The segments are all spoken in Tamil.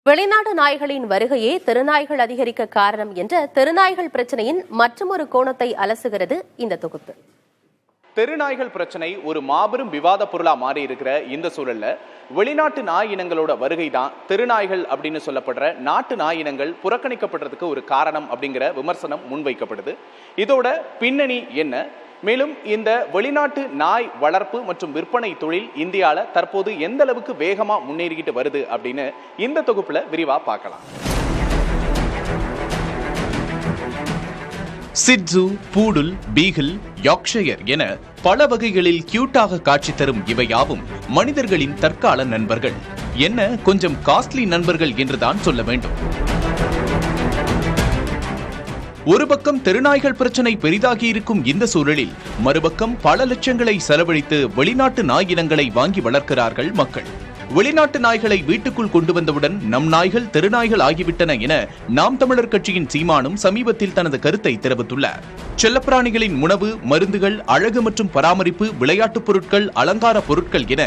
வெளிநாட்டு நாய்களின் வருகையே தெருநாய்கள் அதிகரிக்க காரணம் என்ற தெருநாய்கள் பிரச்சனையின் மற்றொரு கோணத்தை அலசுகிறது இந்த தொகுப்பு. தெருநாய்கள் பிரச்சனை ஒரு மாபெரும் விவாத பொருளா மாறி இருக்கிற இந்த சூழல்ல வெளிநாட்டு நாய் இனங்களோட வருகை தான் தெருநாய்கள் அப்படின்னு சொல்லப்படுற நாட்டு நாய் இனங்கள் புறக்கணிக்கப்படுறதுக்கு ஒரு காரணம் அப்படிங்கிற விமர்சனம் முன்வைக்கப்படுது. இதோட பின்னணி என்ன, மேலும் இந்த வெளிநாட்டு நாய் வளர்ப்பு மற்றும் விற்பனை தொழில் இந்தியாவில் தற்போது எந்த அளவுக்கு வேகமா முன்னேறிக்கிட்டு வருது அப்படின்னு இந்த தொகுப்புல விரிவா பார்க்கலாம். சிட்சு, பூடுல், பீகிள், யாக்ஷயர் என பல வகைகளில் கியூட்டாக காட்சி தரும் இவையாவும் மனிதர்களின் தற்கால நண்பர்கள். என்ன கொஞ்சம் காஸ்ட்லி நண்பர்கள் என்றுதான் சொல்ல வேண்டும். ஒரு பக்கம் தெருநாய்கள் பிரச்சனை பெரிதாகி இருக்கும் இந்த சூழலில் மறுபக்கம் பல லட்சங்களை செலவழித்து வெளிநாட்டு நாய் இனங்களை வாங்கி வளர்க்கிறார்கள் மக்கள். வெளிநாட்டு நாய்களை வீட்டுக்குள் கொண்டு வந்தவுடன் நம் நாய்கள் தெருநாய்கள் ஆகிவிட்டன என நாம் தமிழர் கட்சியின் சீமானும் சமீபத்தில் தனது கருத்தை தெரிவித்துள்ளார். செல்லப்பிராணிகளின் உணவு, மருந்துகள், அழகு மற்றும் பராமரிப்பு, விளையாட்டுப் பொருட்கள், அலங்கார பொருட்கள் என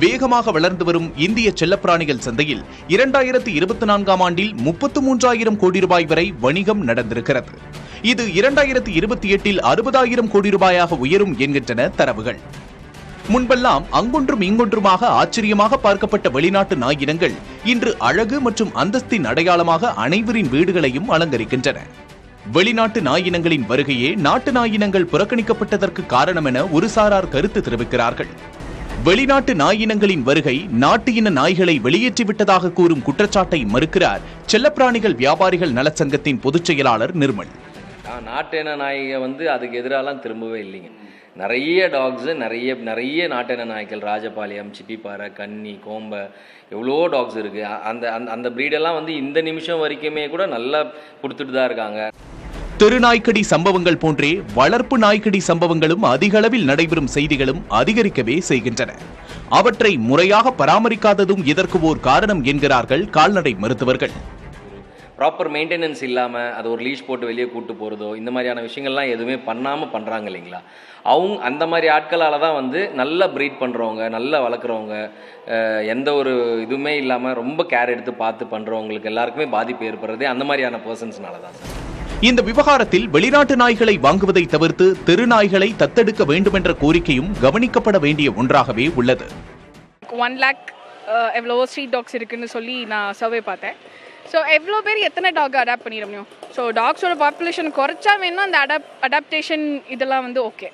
வேகமாக வளர்ந்து வரும் இந்திய செல்லப்பிராணிகள் சந்தையில் 2024ஆம் ஆண்டில் 33,000 கோடி ரூபாய் வரை வணிகம் நடந்திருக்கிறது. இது 2028இல் 60,000 கோடி ரூபாயாக உயரும் என்கின்றன தரவுகள். முன்பெல்லாம் அங்கொன்றும் இங்கொன்றுமாக ஆச்சரியமாக பார்க்கப்பட்ட வெளிநாட்டு நாய் இனங்கள் இன்று அழகு மற்றும் அந்தஸ்தின் அடையாளமாக அனைவரின் வீடுகளையும் அலங்கரிக்கின்றன. வெளிநாட்டு நாய் இனங்களின் வருகையே நாட்டு நாய் இனங்கள் புறக்கணிக்கப்பட்டதற்கு காரணம் என ஒரு சாரார் கருத்து தெரிவிக்கிறார்கள். வெளிநாட்டு நாய் இனங்களின் வருகை நாட்டு இன நாய்களை வெளியேற்றிவிட்டதாக கூறும் குற்றச்சாட்டை மறுக்கிறார் செல்லப்பிராணிகள் வியாபாரிகள் நலச்சங்கத்தின் பொதுச் செயலாளர் நிர்மல். நாட்டு இன நாய்கள் அதுக்கு எதிராலாம் திரும்பவே இல்லைங்க. நிறைய டாக்ஸு, நிறைய நாட்டின நாய்கள், ராஜபாளையம், சிப்பிப்பாறை, கன்னி, கோம்பை, எவ்வளோ டாக்ஸ் இருக்குது. அந்த ப்ரீடெல்லாம் இந்த நிமிஷம் வரைக்குமே கூட நல்லா கொடுத்துட்டு தான் இருக்காங்க. தெருநாய்க்கடி சம்பவங்கள் போன்றே வளர்ப்பு நாய்க்கடி சம்பவங்களும் அதிக அளவில் நடைபெறும் செய்திகளும் அதிகரிக்கவே செய்கின்றன. அவற்றை முறையாக பராமரிக்காததும் இதற்கு ஓர் காரணம் என்கிறார்கள் கால்நடை மருத்துவர்கள். ப்ராப்பர் மெயின்டெனன்ஸ் இல்லாமல் அது ஒரு லீஷ் போட்டு வெளியே கூட்டு போகிறதோ இந்த மாதிரியான விஷயங்கள்லாம் எதுவுமே பண்ணாமல் பண்ணுறாங்க இல்லைங்களா. அந்த மாதிரி ஆட்களால் தான் நல்லா ப்ரீட் பண்ணுறவங்க, நல்லா வளர்க்குறவங்க, எந்த ஒரு இதுவுமே இல்லாமல் ரொம்ப கேர் எடுத்து பார்த்து பண்ணுறவங்களுக்கு எல்லாருக்குமே பாதிப்பு ஏற்படுறதே அந்த மாதிரியான பர்சன்ஸ்னால தான். இந்த விவகாரத்தில் வெளிநாட்டு நாய்களை வாங்குவதை தவிர்த்து தெருநாய்களை தத்தெடுக்க வேண்டும் என்ற கோரிக்கையும் கவனிக்கப்பட வேண்டிய ஒன்றாகவே உள்ளது. 1 lakh எவ்வளோ ஸ்ட்ரீட் டாக்ஸ் இருக்குன்னு சொல்லி நான் சர்வே பார்த்தேன். ஸோ எவ்வளோ பேர் எத்தனை டாக் அடாப்ட் பண்ணிட முடியும்? ஸோ டாக்ஸோட பாப்புலேஷன் குறைச்சா வேணா அந்த அடாப்டேஷன் இதெல்லாம் ஓகே.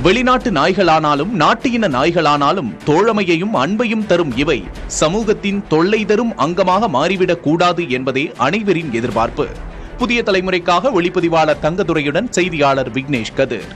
வெளிநாட்டு நாய்களானாலும் நாட்டு இன நாய்களானாலும் தோழமையையும் அன்பையும் தரும் இவை சமூகத்தின் தொல்லை தரும் அங்கமாக மாறிவிடக் கூடாது என்பதே அனைவரின் எதிர்பார்ப்பு. புதிய தலைமுறைக்காக ஒளிப்பதிவாளர் தங்கதுரையுடன் செய்தியாளர் விக்னேஷ் கதிர்.